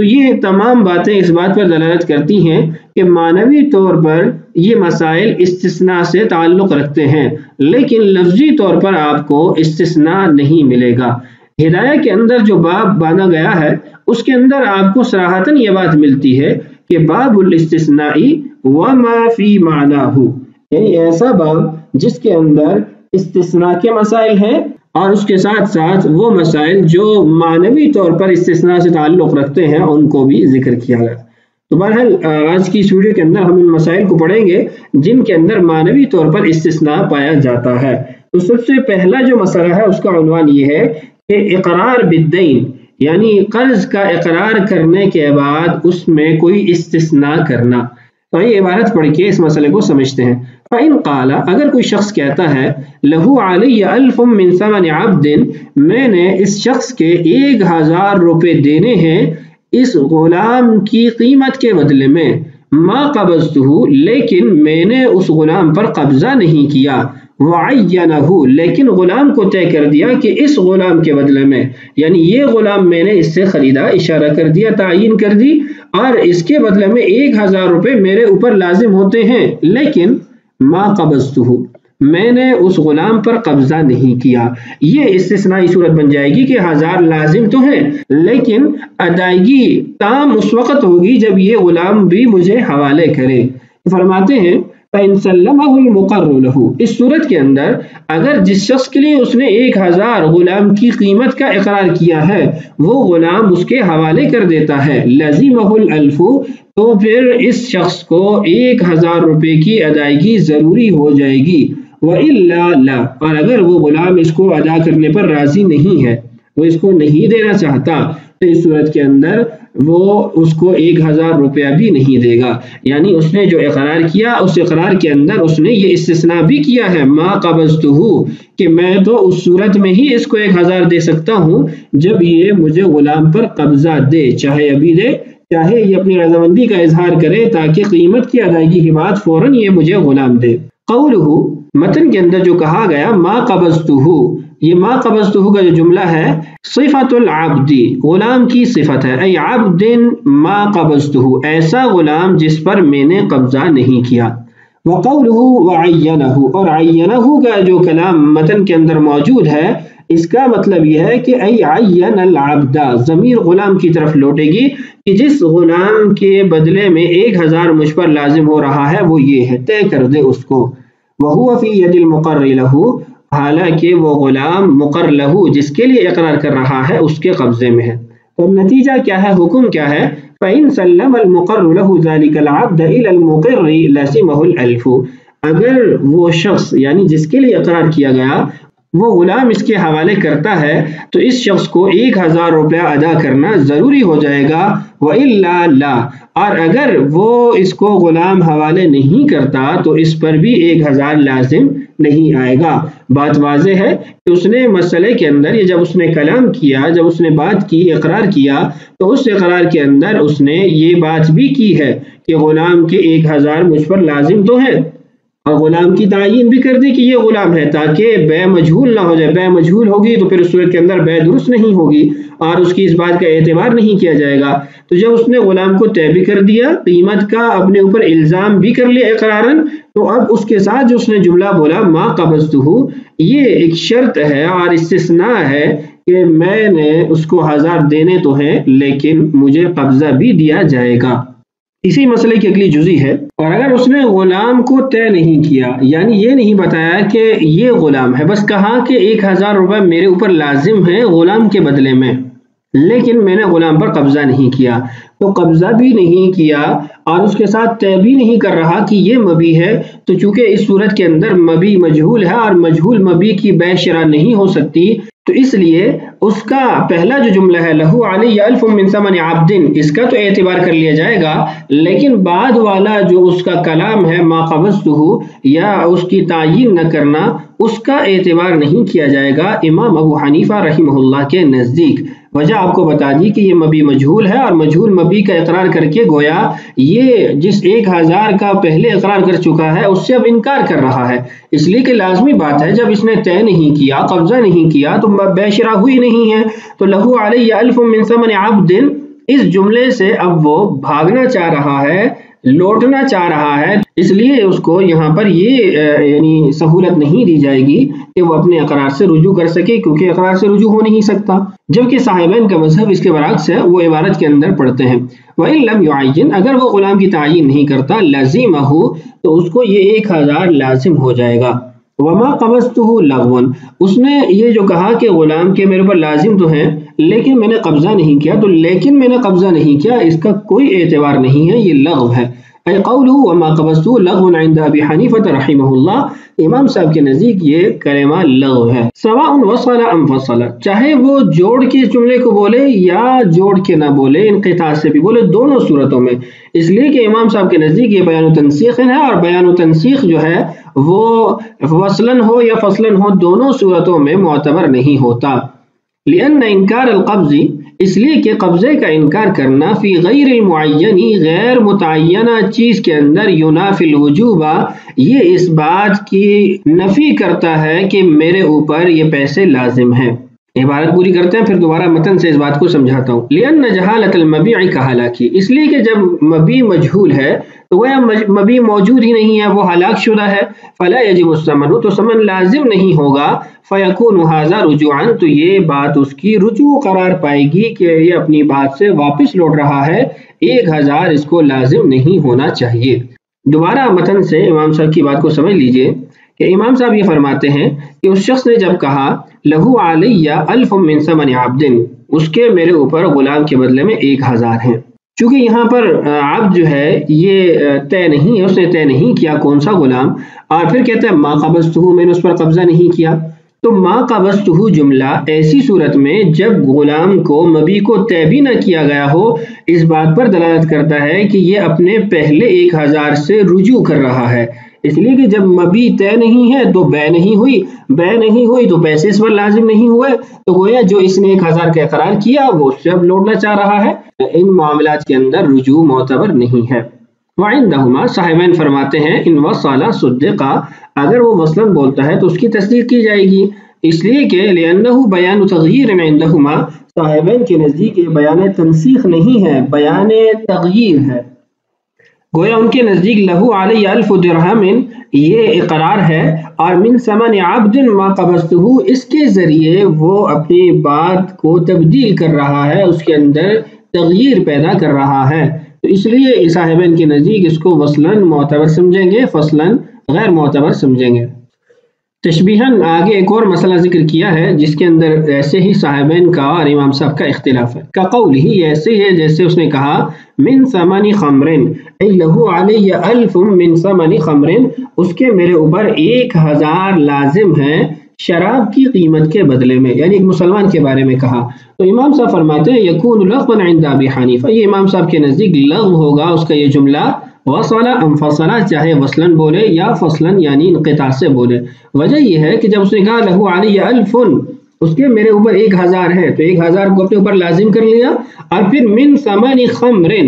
تو یہ تمام باتیں اس بات پر دلالت کرتی ہیں کہ معنوی طور پر یہ مسائل استثناء سے تعلق رکھتے ہیں، لیکن لفظی طور پر آپ کو استثناء نہیں ملے گا۔ ہدایہ کے اندر جو باب باندھا گیا ہے اس کے اندر آپ کو صراحتاً یہ بات ملتی ہے کہ باب الاستثناء وما فی معناہ، یعنی ایسا باب جس کے اندر استثناء کے مسائل ہیں اور اس کے ساتھ ساتھ وہ مسائل جو معنوی طور پر استثناء سے تعلق رکھتے ہیں ان کو بھی ذکر کیا گیا۔ تو بہرحال آج کی اس ویڈیو کے اندر ہم ان مسائل کو پڑھیں گے جن کے اندر معنوی طور پر استثناء پایا جاتا ہے۔ تو سب سے پہلا جو مسئلہ ہے اس کا عنوان یہ ہے کہ اقرار بالدین، یعنی قرض کا اقرار کرنے کے بعد اس میں کوئی استثناء کرنا۔ تو یہ عبارت پڑھ کے اس مسئلے کو سمجھتے ہیں۔ فَإِن قَالَ، اگر کوئی شخص کہتا ہے لَهُ عَلَيَّ أَلْفٌ مِّن ثَمَنِ عَبْدٍ، میں نے اس شخص کے 1000 روپے دینے ہیں اس غلام کی قیمت کے بدلے میں، ما قبضتہ، لیکن میں نے اس غلام پر قبضہ نہیں کیا، وعینہ، لیکن غلام کو طے کر دیا کہ اس غلام کے بدلے میں، یعنی یہ غلام میں نے اس سے خریدا، اشارہ کر دیا، تعین کر دی، اور اس کے بدلے میں 1000 روپے میرے اوپر لازم ہوتے ہیں، لیکن ما قبضتہ، میں نے اس غلام پر قبضہ نہیں کیا۔ یہ استثنائی صورت بن جائے گی کہ 1000 لازم تو ہیں لیکن ادائیگی تام اس وقت ہوگی جب یہ غلام بھی مجھے حوالے کرے۔ فرماتے ہیں فَإِن سَلَّمَهُ الْمُقَرُّ لَهُ، اس صورت کے اندر اگر جس شخص کے لیے اس نے 1000 غلام کی قیمت کا اقرار کیا ہے وہ غلام اس کے حوالے کر دیتا ہے، لَزِمَهُ الْأَلْفُ، تو پھر اس شخص کو 1000 روپے کی ادائیگی ضروری ہو جائے گی، وَإِلَّا لَا، اور اگر وہ غلام اس کو ادا کرنے پر راضی نہیں ہے، وہ اس کو نہیں دینا چاہتا، تو اس صورت کے اندر وہ اس کو 1000 روپیہ بھی نہیں دے گا۔ یعنی اس نے جو اقرار کیا اس اقرار کے اندر اس نے یہ استثناء بھی کیا ہے ما قبضتہ، کہ میں تو اس صورت میں ہی اس کو 1000 دے سکتا ہوں جب یہ مجھے غلام پر قبضہ دے، چاہے ابھی دے چاہے یہ اپنی رضامندی کا اظہار کرے تاکہ قیمت کی ادائیگی کے بعد فوراً یہ مجھے غلام دے۔ قولہ، متن کے اندر جو کہا گیا ما قبضتہ، یہ ما قبضتہ کا جو جملہ ہے صفت العبد، غلام کی صفت ہے، ای عبد ما قبضتہ، ایسا غلام جس پر میں نے قبضہ نہیں کیا۔ وقولہ وعینہ، اور عینہ کا جو کلام متن کے اندر موجود ہے اس کا مطلب یہ ہے کہ ای عین العبد، ضمیر غلام کی طرف لوٹے گی کہ جس غلام کے بدلے میں 1000 مجھ پر لازم ہو رہا ہے وہ یہ ہے، طے کر دے اس کو۔ وہو فی ید المقر لہ، حالانکہ وہ غلام مقر لہ جس کے لیے اقرار کر رہا ہے اس کے قبضے میں ہے۔ تو نتیجہ کیا ہے، حکم کیا ہے، فَإِن سَلَّمَ الْمُقَرُّ لَهُ ذَلِكَ الْعَبْدَ إِلَى الْمُقِرِّ لَزِمَهُ الْأَلْفُ، اگر وہ شخص یعنی جس کے لیے اقرار کیا گیا وہ غلام اس کے حوالے کرتا ہے تو اس شخص کو 1000 روپیہ ادا کرنا ضروری ہو جائے گا، وَإِلَّا لَا، اور اگر وہ اس کو غلام حوالے نہیں کرتا تو اس پر بھی 1000 لازم نہیں آئے گا۔ بات واضح ہے کہ اس نے مسئلے کے اندر یہ جب اس نے کلام کیا، جب اس نے بات کی، اقرار کیا، تو اس اقرار کے اندر اس نے یہ بات بھی کی ہے کہ غلام کے 1000 مجھ پر لازم تو ہیں، اور غلام کی تعین بھی کر دی کہ یہ غلام ہے تاکہ بے مجہول نہ ہو جائے، بے مجہول ہوگی تو پھر اس صورت کے اندر بے درست نہیں ہوگی اور اس کی اس بات کا اعتبار نہیں کیا جائے گا۔ تو جب اس نے غلام کو طے بھی کر دیا، قیمت کا اپنے اوپر الزام بھی کر لیا اقراراً، تو اب اس کے ساتھ جو اس نے جملہ بولا ما قبضتہ، یہ ایک شرط ہے اور استثناء ہے کہ میں نے اس کو 1000 دینے تو ہیں لیکن مجھے قبضہ بھی دیا جائے گا۔ اسی مسئلے کی اگلی جزئی ہے، اور اگر اس نے غلام کو طے نہیں کیا، یعنی یہ نہیں بتایا کہ یہ غلام ہے، بس کہا کہ 1000 روپے میرے اوپر لازم ہے غلام کے بدلے میں، لیکن میں نے غلام پر قبضہ نہیں کیا، تو قبضہ بھی نہیں کیا اور اس کے ساتھ طے بھی نہیں کر رہا کہ یہ مبی ہے، تو چونکہ اس صورت کے اندر مبی مجہول ہے اور مجہول مبی کی بے شرح نہیں ہو سکتی، تو اس لیے اس کا پہلا جو جملہ ہے لہو علی الف من ثمن عبد، اس کا تو اعتبار کر لیا جائے گا، لیکن بعد والا جو اس کا کلام ہے ما قبضتہ یا اس کی تعین نہ کرنا، اس کا اعتبار نہیں کیا جائے گا امام ابو حنیفہ رحمہ اللہ کے نزدیک۔ وجہ آپ کو بتا دی کہ یہ مبی مجہول ہے اور مجہول مبی کا اقرار کر کے گویا یہ جس 1000 کا پہلے اقرار کر چکا ہے اس سے اب انکار کر رہا ہے، اس لیے کہ لازمی بات ہے جب اس نے طے نہیں کیا، قبضہ نہیں کیا تو بے شرح ہوئی نہیں ہے، تو لہو علی الف من ثمن عبد اس جملے سے اب وہ بھاگنا چاہ رہا ہے، لوٹنا چاہ رہا ہے، اس لیے اس کو یہاں پر یہ یعنی سہولت نہیں دی جائے گی کہ وہ اپنے اقرار سے رجوع کر سکے، کیونکہ اقرار سے رجوع ہو نہیں سکتا۔ جبکہ صاحبین کا مذہب اس کے برعکس ہے، وہ عبارت کے اندر پڑھتے ہیں وَإِن لَمْ يُعَيِّن، اگر وہ غلام کی تعین نہیں کرتا، لَزِمَهُ، تو اس کو یہ 1000 لازم ہو جائے گا۔ وَمَا قَبَضْتُهُ لَغْوًا، اس نے یہ جو کہا کہ غلام کے میرے پر لازم تو ہیں لیکن میں نے قبضہ نہیں کیا، تو لیکن میں نے قبضہ نہیں کیا اس کا کوئی اعتبار نہیں ہے، یہ لغو ہے۔ اے قولہ وما قبضتہ لغو عند ابی حنیفہ رحمہ اللہ، امام صاحب کے نزدیک یہ کلمہ لغو ہے۔ سواء وصل ام فصل، چاہے وہ جوڑ کے جملے کو بولے یا جوڑ کے نہ بولے، انقطاع سے بھی بولے، دونوں صورتوں میں، اس لیے کہ امام صاحب کے نزدیک یہ بیان و تنسیخ ہے، اور بیان و تنسیخ جو ہے وہ وصلاً ہو یا فصلاً ہو، دونوں صورتوں میں معتبر نہیں ہوتا۔ لأن انکار القبض، اس لیے کہ قبضے کا انکار کرنا فی غیر المعین، غیر متعینہ چیز کے اندر، ینافی الوجوب، یہ اس بات کی نفی کرتا ہے کہ میرے اوپر یہ پیسے لازم ہیں۔ عبارت پوری کرتے ہیں پھر دوبارہ متن سے اس بات کو سمجھاتا ہوں۔ لأن جہالت المبیع کہلاکی، اس لیے کہ جب مبیع مجہول ہے تو وہ مبیع موجود ہی نہیں ہے، وہ ہلاک شدہ ہے، فلا یجب الثمن، تو ثمن لازم نہیں ہوگا، فیکون ھذا رجوعا، تو یہ بات اس کی رجوع قرار پائے گی کہ یہ اپنی بات سے واپس لوٹ رہا ہے، 1000 اس کو لازم نہیں ہونا چاہیے۔ دوبارہ متن سے امام صاحب کی بات کو سمجھ لیجئے کہ امام صاحب یہ فرماتے ہیں کہ اس شخص نے جب کہا لہو علی 1000 من ثمن عبد، اس کے میرے اوپر غلام کے بدلے میں 1000 ہیں، چونکہ یہاں پر عبد جو ہے یہ طے نہیں ہے، اس نے طے نہیں کیا کون سا غلام، اور پھر کہتا ہے ما قبضتہ، میں نے اس پر قبضہ نہیں کیا، تو ما قبضتہ جملہ ایسی صورت میں جب غلام کو مبیع کو طے بھی نہ کیا گیا ہو، اس بات پر دلالت کرتا ہے کہ یہ اپنے پہلے 1000 سے رجوع کر رہا ہے، اس لیے کہ جب مبیع طے نہیں ہے تو بے نہیں ہوئی، بے نہیں ہوئی تو پیسے اس پر لازم نہیں ہوئے، تو گویا جو اس نے 1000 کا اقرار کیا وہ اس سے اب لوٹنا چاہ رہا ہے، ان معاملات کے اندر رجوع معتبر نہیں ہے۔ وعندہما، صاحبین فرماتے ہیں ان وصل صدقا، اگر وہ وصلاً بولتا ہے تو اس کی تصدیق کی جائے گی، اس لیے کہ لأنہ بیان تغییر عندہما، صاحبین کے نزدیک یہ بیان تنسیخ نہیں ہے، بیان تغییر ہے، گویا ان کے نزدیک لہو علی 1000 درہم یہ اقرار ہے، اور من ثمن عبد ما قبضتہ، اس کے ذریعے وہ اپنی بات کو تبدیل کر رہا ہے، اس کے اندر تغییر پیدا کر رہا ہے، تو اس لیے صاحبین کے نزدیک اس کو وصلاً معتبر سمجھیں گے، فصلاً غیر معتبر سمجھیں گے۔ تشبیہاً آگے ایک اور مسئلہ ذکر کیا ہے جس کے اندر ایسے ہی صاحبین کا اور امام صاحب کا اختلاف ہے، کقول ہی، ایسے ہے جیسے اس نے کہا من ثمن خمر، ای لہو علی 1000 من ثمن خمر، اس کے میرے اوپر 1000 لازم ہیں شراب کی قیمت کے بدلے میں، یعنی ایک مسلمان کے بارے میں کہا، تو امام صاحب فرماتے ہیں یکون لغوا عند ابی حنیفہ، یہ امام صاحب کے نزدیک لغو ہوگا اس کا یہ جملہ، وصل ام فصل، چاہے وصلاً بولے یا فصلاً یعنی انقطاع سے بولے۔ وجہ یہ ہے کہ جب اس نے کہا لہو علی 1000، اس کے میرے اوپر 1000 ہے، تو 1000 کو اپنے اوپر لازم کر لیا، اور پھر من ثمن خمر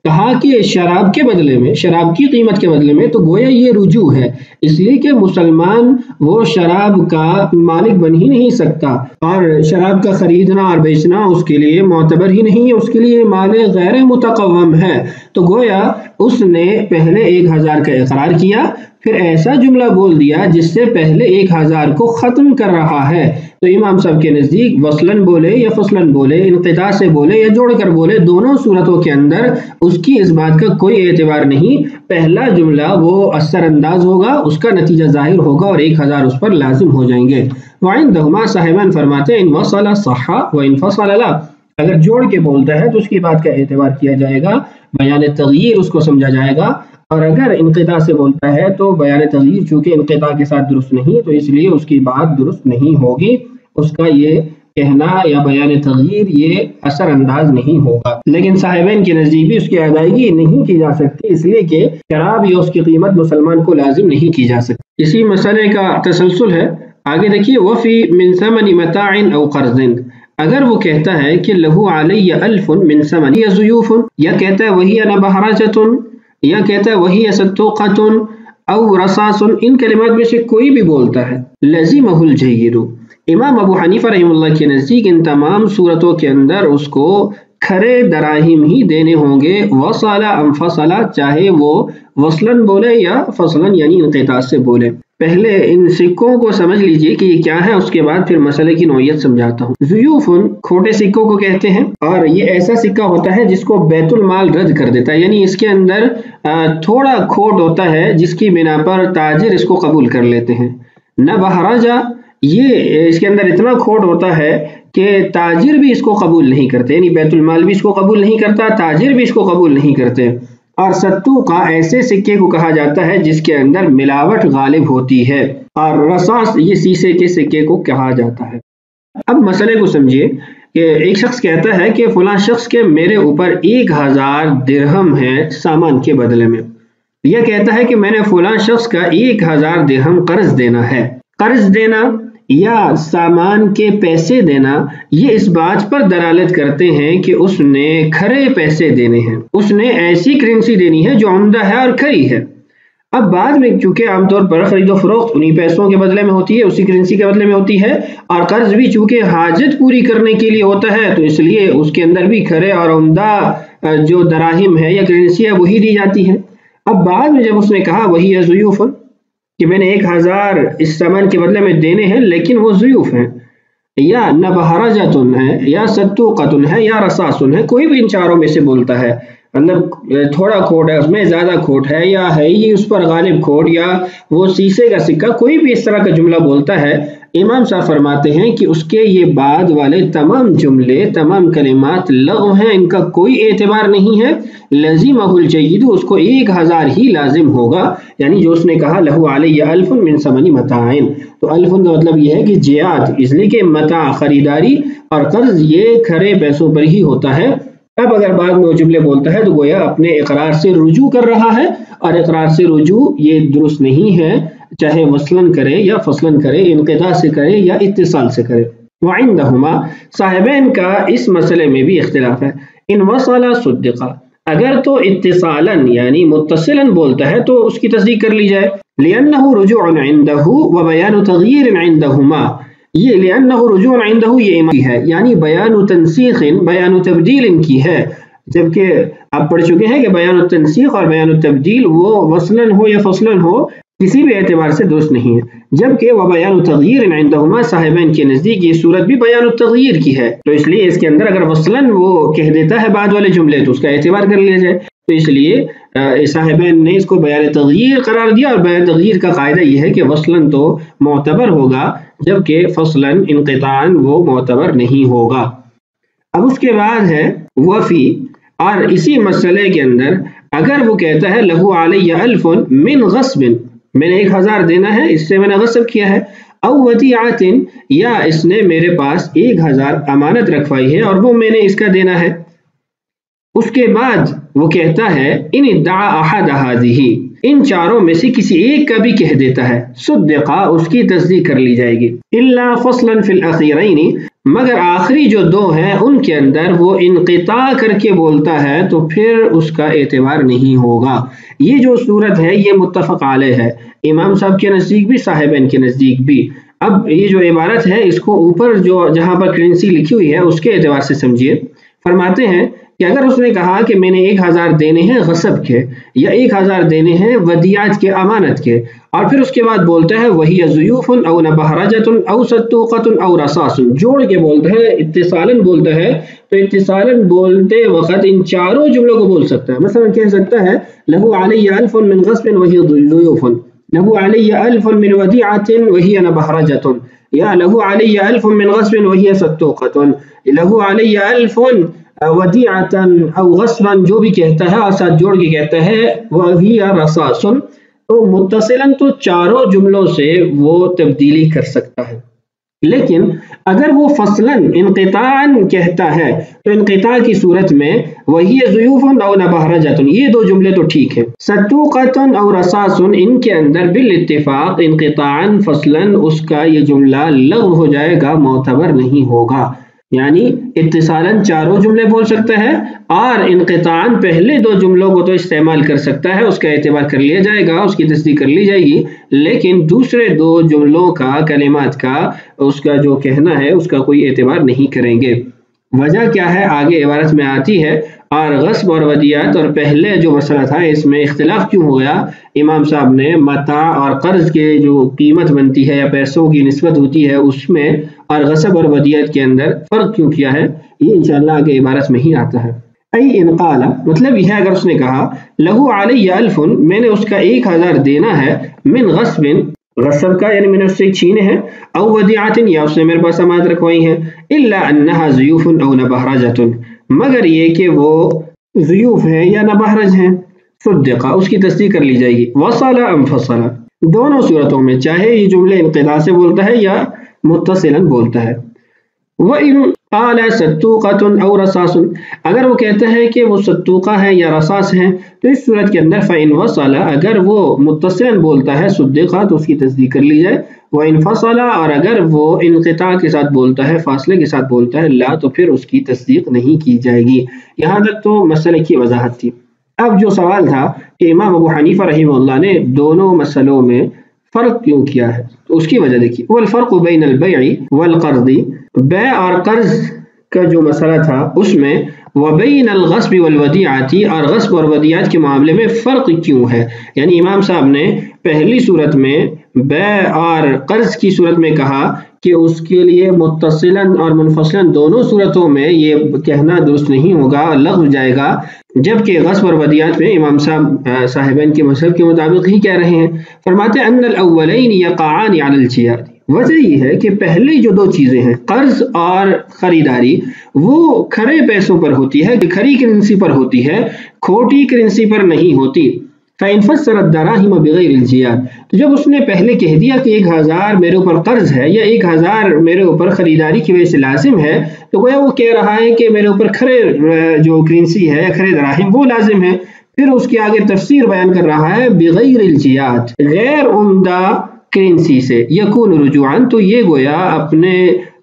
کہا کہ شراب کے بدلے میں، شراب کی قیمت کے بدلے میں، تو گویا یہ رجوع ہے، اس لیے کہ مسلمان وہ شراب کا مالک بن ہی نہیں سکتا، اور شراب کا خریدنا اور بیچنا اس کے لیے معتبر ہی نہیں ہے، اس کے لیے مال غیر متقوم ہے، تو گویا اس نے پہلے 1000 کا اقرار کیا، پھر ایسا جملہ بول دیا جس سے پہلے 1000 کو ختم کر رہا ہے، تو امام صاحب کے نزدیک وصلاً بولے یا فصلاً بولے، انقطاع سے بولے یا جوڑ کر بولے، دونوں صورتوں کے اندر اس کی اس بات کا کوئی اعتبار نہیں، پہلا جملہ وہ اثر انداز ہوگا، اس کا نتیجہ ظاہر ہوگا اور 1000 اس پر لازم ہو جائیں گے۔ وعندہما، صاحبان فرماتے ہیں ان وصل صح وان فصل لا، اگر جوڑ کے بولتا ہے تو اس کی بات کا اعتبار کیا جائے گا، بیان تغییر اس کو سمجھا جائے گا، اور اگر انقطاع سے بولتا ہے تو بیان تغییر چونکہ انقطاع کے ساتھ درست نہیں، تو اس لیے اس کی بات درست نہیں ہوگی، اس کا یہ کہنا یا بیان تغییر یہ اثر انداز نہیں ہوگا۔ لیکن صاحبین کے نزدیک بھی اس کی ادائیگی نہیں کی جا سکتی، اس لیے کہ شراب یا اس کی قیمت مسلمان کو لازم نہیں کی جا سکتی۔ اسی مسئلے کا تسلسل ہے، آگے دیکھیے وفی من ثمن متاع او قرض، اگر وہ کہتا ہے کہ لہو علی 1000 من ثمن ضیوف، یا کہتا ہے وہی نبہرجۃ، یا کہتا ہے وہی صدوقۃ او رصاص، ان کلمات میں سے کوئی بھی بولتا ہے، لزمہ الجید، امام ابو حنیفہ رحمہ اللہ کے نزدیک ان تمام صورتوں کے اندر اس کو کھرے دراہم ہی دینے ہوں گے، وصلا انفصلا، چاہے وہ وصلاً بولے یا فصلاً یعنی انقطاع سے بولے۔ پہلے ان سکوں کو سمجھ لیجئے کہ یہ کیا ہے، اس کے بعد پھر مسئلے کی نوعیت سمجھاتا ہوں۔ ضیوفن کھوٹے سکوں کو کہتے ہیں، اور یہ ایسا سکہ ہوتا ہے جس کو بیت المال رد کر دیتا ہے، یعنی اس کے اندر تھوڑا کھوٹ ہوتا ہے جس کی بنا پر تاجر اس کو قبول کر لیتے ہیں۔ نہ بہراجہ، یہ اس کے اندر اتنا کھوٹ ہوتا ہے کہ تاجر بھی اس کو قبول نہیں کرتے، یعنی بیت المال بھی اس کو قبول نہیں کرتا، تاجر بھی اس کو قبول نہیں کرتے۔ اور ستوقہ ایسے سکے کو کہا جاتا ہے جس کے اندر ملاوٹ غالب ہوتی ہے، اور رصاص یہ شیشے کے سکے کو کہا جاتا ہے۔ اب مسئلے کو سمجھیے کہ ایک شخص کہتا ہے کہ فلاں شخص کے میرے اوپر 1000 درہم ہے سامان کے بدلے میں، یہ کہتا ہے کہ میں نے فلاں شخص کا 1000 درہم قرض دینا ہے۔ قرض دینا یا سامان کے پیسے دینا یہ اس بات پر دلالت کرتے ہیں کہ اس نے کھرے پیسے دینے ہیں، اس نے ایسی کرنسی دینی ہے جو عمدہ ہے اور کھری ہے۔ اب بعد میں چونکہ عام طور پر خرید و فروخت انہی پیسوں کے بدلے میں ہوتی ہے، اسی کرنسی کے بدلے میں ہوتی ہے، اور قرض بھی چونکہ حاجت پوری کرنے کے لیے ہوتا ہے تو اس لیے اس کے اندر بھی کھرے اور عمدہ جو دراہم ہے یا کرنسی ہے وہی دی جاتی ہے۔ اب بعد میں جب اس نے کہا وہی ہے ضیوف، کہ میں نے 1000 اس سامان کے بدلے میں دینے ہیں لیکن وہ ضیوف ہیں، یا نبہرجتن ہے یا ستوقتن ہے یا رصاصن ہے، کوئی بھی ان چاروں میں سے بولتا ہے، مطلب تھوڑا کھوٹ ہے اس میں، زیادہ کھوٹ ہے، یا ہے ہی اس پر غالب کھوٹ، یا وہ شیشے کا سکہ، کوئی بھی اس طرح کا جملہ بولتا ہے، امام صاحب فرماتے ہیں کہ اس کے یہ بعد والے تمام جملے، تمام کلمات لغو ہیں، ان کا کوئی اعتبار نہیں ہے۔ لزمہ الجید، اس کو 1000 ہی لازم ہوگا، یعنی جو اس نے کہا لہو علیہ الف من ثمن متاع، تو الف کا مطلب یہ ہے کہ جیات، اس لیے کہ متاع خریداری اور قرض یہ کھرے پیسوں پر ہی ہوتا ہے۔ اب اگر بعد میں وہ جملے بولتا ہے تو گویا اپنے اقرار سے رجوع کر رہا ہے، اور اقرار سے رجوع یہ درست نہیں ہے، چاہے وصلاً کرے یا فصلاً کرے، انقطاع سے کرے یا اتصال سے کرے۔ وعندہما، صاحبین کا اس مسئلے میں بھی اختلاف ہے۔ ان وصلا صدقا، اگر تو اتصالاً یعنی متصلاً بولتا ہے تو اس کی تصدیق کر لی جائے، لأنہ رجوع عندہ وبیان تغییر عندہما، یہ لأنہ رجوع عندہ یہ امام ہے، یعنی بیان تنسیخ، بیان تبدیل ان کی ہے، جبکہ آپ پڑھ چکے ہیں کہ بیان التنسیخ اور بیان التبدیل وہ وصلاً ہو یا فصلاً ہو کسی بھی اعتبار سے درست نہیں ہے، جبکہ وہ بیان التغییر عندہما، صاحبین کے نزدیک یہ صورت بھی بیان التغییر کی ہے، تو اس لیے اس کے اندر اگر وصلاً وہ کہہ دیتا ہے بعد والے جملے تو اس کا اعتبار کر لیا جائے، تو اس لیے صاحبین نے اس کو بیان تغییر قرار دیا، اور بیان تغییر کا قاعدہ یہ ہے کہ وصلاً تو معتبر ہوگا جبکہ فصلاً انقطاعاً وہ معتبر نہیں ہوگا۔ اب اس کے بعد ہے وفی، اور اسی مسئلے کے اندر اگر وہ کہتا ہے لہو علیہ الف من غصب، میں نے 1000 دینا ہے، اس سے میں نے غصب کیا ہے، او ودیعۃ، یا اس نے میرے پاس 1000 امانت رکھوائی ہے اور وہ میں نے اس کا دینا ہے، اس کے بعد وہ کہتا ہے ان ادعا احد هذه، ان چاروں میں سے کسی ایک کا بھی کہہ دیتا ہے، صدقہ، اس کی تصدیق کر لی جائے گی، الا فصلا فی الاخیرین، مگر آخری جو 2 ہیں ان کے اندر وہ انقطاع کر کے بولتا ہے تو پھر اس کا اعتبار نہیں ہوگا۔ یہ جو صورت ہے یہ متفق علیہ ہے، امام صاحب کے نزدیک بھی، صاحبین کے نزدیک بھی۔ اب یہ جو عبارت ہے اس کو اوپر جو جہاں پر کرنسی لکھی ہوئی ہے اس کے اعتبار سے سمجھیے۔ فرماتے ہیں کہ اگر اس نے کہا کہ میں نے 1000 دینے ہیں غصب کے، یا 1000 دینے ہیں ودیعت کے، امانت کے، اور پھر اس کے بعد بولتا ہے وہی ضیوف او نبہرجۃ او ستوقۃ او رصاص، جوڑ کے بولتا ہے، اتصالاً بولتا ہے، تو اتصالاً بولتے وقت ان چاروں جملوں کو بول سکتا ہے۔ مثلا کہہ سکتا ہے لہو علیہ الف من غصب وہی ضیوف، لہو علیہ الف من ودیعۃ وہی نبہرجۃ، یا لہو علیہ الف من غصب وہی ستوقۃ، لہو علیہ الف ودیعۃ او غصبا، جو بھی کہتا ہے اور ساتھ جوڑ کے کہتا ہے وہی رصاص، تو متصلاً تو چاروں جملوں سے وہ تبدیلی کر سکتا ہے، لیکن اگر وہ فصلاً انقطاعاً کہتا ہے تو انقطاع کی صورت میں وہی ضیوف او نبہرجۃ، یہ 2 جملے تو ٹھیک ہے، ستوقۃ او رصاص ان کے اندر بالاتفاق انقطاعاً فصلاً اس کا یہ جملہ لغو ہو جائے گا، معتبر نہیں ہوگا، یعنی اتصالاً چاروں جملے بول سکتا ہے اور انقطاعاً پہلے 2 جملوں کو تو استعمال کر سکتا ہے، اس کا اعتبار کر لیا جائے گا، اس کی تصدیق کر لی جائے گی، لیکن دوسرے 2 جملوں کا، کلمات کا، اس کا جو کہنا ہے اس کا کوئی اعتبار نہیں کریں گے۔ وجہ کیا ہے آگے عبارت میں آتی ہے، اور غصب اور ودیعت اور پہلے جو مسئلہ تھا اس میں اختلاف کیوں ہو گیا، امام صاحب نے متاع اور قرض کے جو قیمت بنتی ہے یا پیسوں کی نسبت ہوتی ہے اس میں اور غصب اور ودیعت کے اندر فرق کیوں کیا ہے، یہ انشاءاللہ آگے عبارت میں ہی آتا ہے۔ ای ان قال، مطلب یہ ہے اگر اس نے کہا لہو علی الف، میں نے اس کا 1000 دینا ہے، من غصب، غصب کا یعنی میں نے اس سے چھینے ہیں، او ودیعت یا اس نے میرے پاس امانت رکھوائی ہیں، الا انها ضیوف او نبہرجۃ، مگر یہ کہ وہ ضیوف ہیں یا نبہرج ہیں، صدقہ اس کی تصدیق کر لی جائے گی، وصل انفصل، دونوں صورتوں میں چاہے یہ جملے انقطاع سے بولتا ہے یا متصلا بولتا ہے۔ وَإِن قَالَ سَتُّوقَةٌ أَوْ رَصَاصٌ، اگر وہ کہتا ہے کہ وہ ستوقہ ہے یا رصاص ہیں تو اس صورت کے اندر فَإِن وَصَلَ، اگر وہ متصلا بولتا ہے صدقہ تو اس کی تصدیق کر لی جائے، وَإِن فَصَلَ، اور اگر وہ انقطاع کے ساتھ بولتا ہے، فاصلے کے ساتھ بولتا ہے، لا، تو پھر اس کی تصدیق نہیں کی جائے گی۔ یہاں تک تو مسئلے کی وضاحت تھی۔ اب جو سوال تھا کہ امام ابو حنیفہ رحمہ اللہ نے دونوں مسئلوں میں فرق کیوں کیا ہے، تو اس کی وجہ دیکھیے، والفرق بین البیع والقرض، بیع اور قرض کا جو مسئلہ تھا اس میں، وبین الغصب والودیعۃ، اور غصب اور ودیعت کے معاملے میں فرق کیوں ہے، یعنی امام صاحب نے پہلی صورت میں بیع اور قرض کی صورت میں کہا کہ اس کے لیے متصلاً اور منفصلاً دونوں صورتوں میں یہ کہنا درست نہیں ہوگا، لغو جائے گا، جبکہ غصب اور ودیعت میں امام صاحبین کے مذہب کے مطابق ہی کہہ رہے ہیں۔ فرماتے ہیں ان الاولین یقعان علی الجہاد، وجہ یہ ہے کہ پہلی جو دو چیزیں ہیں قرض اور خریداری، وہ کھرے پیسوں پر ہوتی ہے، کھری کرنسی پر ہوتی ہے، کھوٹی کرنسی پر نہیں ہوتی۔ فَإِن فَسَّرَ الدَّرَاهِمَ بِغَيْرِ الْجِيَادِ، تو جب اس نے پہلے کہہ دیا کہ 1000 میرے اوپر قرض ہے یا 1000 میرے اوپر خریداری کی وجہ سے لازم ہے، تو گویا وہ کہہ رہا ہے کہ میرے اوپر کھرے جو کرنسی ہے، کھرے دراہم وہ لازم ہے۔ پھر اس کے آگے تفسیر بیان کر رہا ہے بغیر الجیاد، غیر عمدہ کرنسی سے، یکون رجوعاً، تو یہ گویا اپنے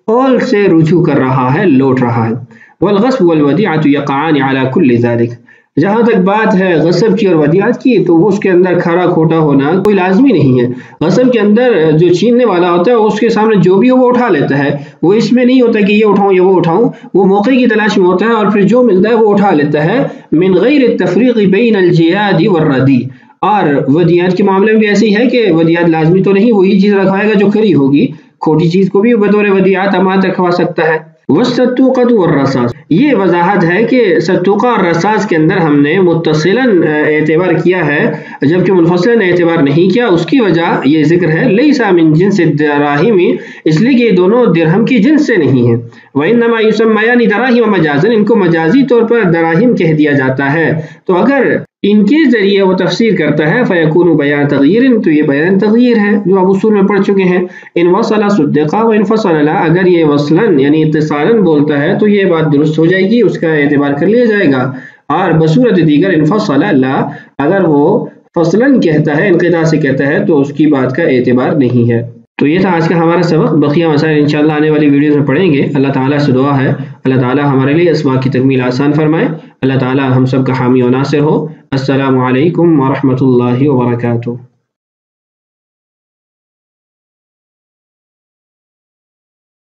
قول سے رجوع کر رہا ہے، لوٹ رہا ہے۔ والغصب والودیعۃ یقعان علی کل ذلک، جہاں تک بات ہے غصب کی اور ودیعت کی، تو وہ اس کے اندر کھرا کھوٹا ہونا کوئی لازمی نہیں ہے۔ غصب کے اندر جو چھیننے والا ہوتا ہے اس کے سامنے جو بھی ہو وہ اٹھا لیتا ہے، وہ اس میں نہیں ہوتا کہ یہ اٹھاؤں یا وہ اٹھاؤں، وہ موقع کی تلاش میں ہوتا ہے اور پھر جو ملتا ہے وہ اٹھا لیتا ہے، من غیر التفریق بین الجیاد والردی۔ اور ودیعت کے معاملے میں بھی ایسی ہے کہ ودیعت لازمی تو نہیں وہی چیز رکھوائے گا جو کھری ہوگی، کھوٹی چیز کو بھی بطور ودیعت امانت رکھوا سکتا ہے۔ والستوقۃ والرصاص، یہ وضاحت ہے کہ ستوقہ اور رصاص کے اندر ہم نے متصلاً اعتبار کیا ہے جبکہ منفصلاً اعتبار نہیں کیا، اس کی وجہ یہ ذکر ہے لیس من جنس الدراہم، اس لیے کہ یہ دونوں درہم کی جنس سے نہیں ہیں، وانما یسمیان دراہم مجازا، ان کو مجازی طور پر دراہم کہہ دیا جاتا ہے، تو اگر ان کے ذریعے وہ تفسیر کرتا ہے فیکون بیان تغییر، تو یہ بیان تغییر ہے جو آپ اصول میں پڑھ چکے ہیں۔ ان وصل صدقہ وان فصل لا، اگر یہ وصلاً یعنی اتصالاً بولتا ہے تو یہ بات درست ہو جائے گی، اس کا اعتبار کر لیا جائے گا، اور بصورت دیگر ان فصل لا، اگر وہ فصلاً کہتا ہے، انقطاع سے کہتا ہے، تو اس کی بات کا اعتبار نہیں ہے۔ تو یہ تھا آج کا ہمارا سبق، بقیہ مسائل انشاءاللہ آنے والی ویڈیوز میں پڑھیں گے۔ اللہ تعالیٰ سے دعا ہے اللہ تعالیٰ ہمارے لیے اسباق کی تکمیل آسان فرمائے، اللہ تعالیٰ ہم سب کا حامی و ناصر ہو۔ السلام علیکم ورحمۃ اللہ وبرکاتہ۔